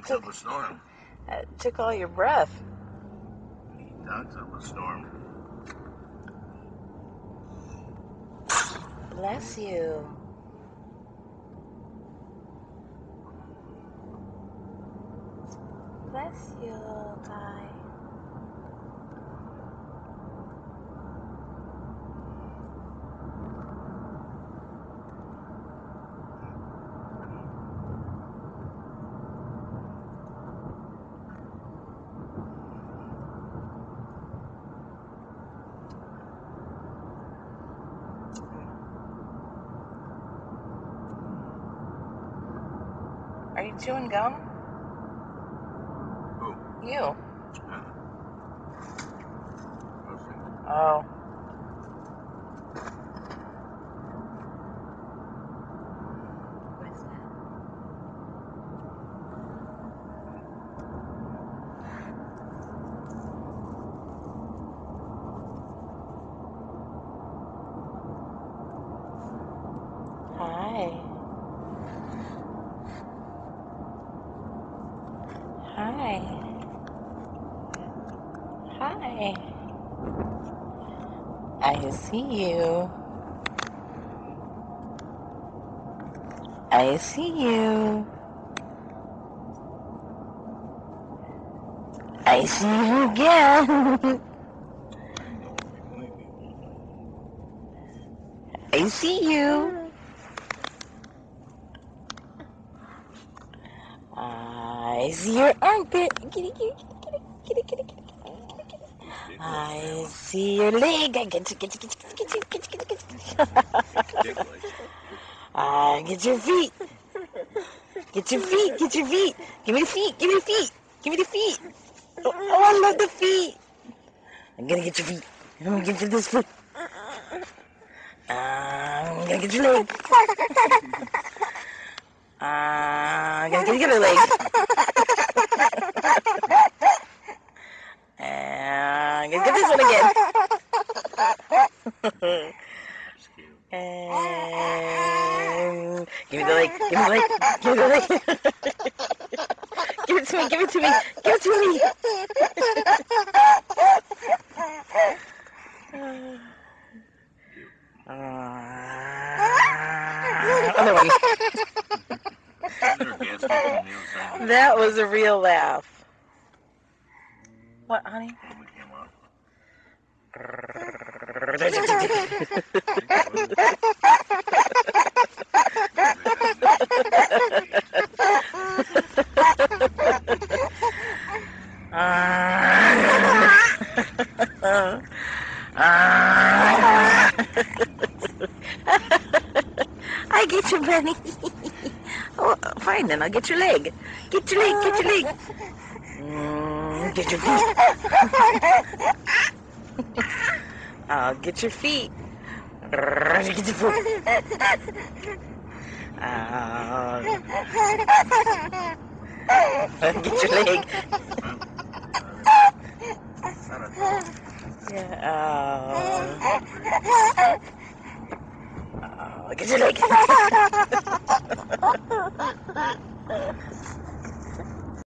Dogs up a storm. That took all your breath. Dogs up a storm. Bless you. Bless you, little guy. Are you chewing gum? Who? You. Yeah. Oh. What's that? Hi. Hi. Hi. I see you. I see you. I see you again. I see you. I see your armpit. Kitty, kitty, kitty, kitty, kitty, kitty, kitty. I see your leg. I get you, get you, get you, get you, get you, get you, get you. I get your feet. Get your feet, get your feet. Give me the feet, give me the feet. Give me the feet. Oh, I love the feet. I'm gonna get your feet. I'm gonna get you this foot. I'm gonna get your leg. I'm gonna get your other leg. And I'm gonna get this one again. And give me the leg, give me the leg, give me the leg. Give it to me, give it to me, give it to me. Other one. That was a real laugh. What, honey? I get you, Benny. Oh, fine, then I'll get your leg. Get your leg, get your leg. Get your feet. I'll get your feet. Get your foot. Get your leg. Yeah. Get your leg.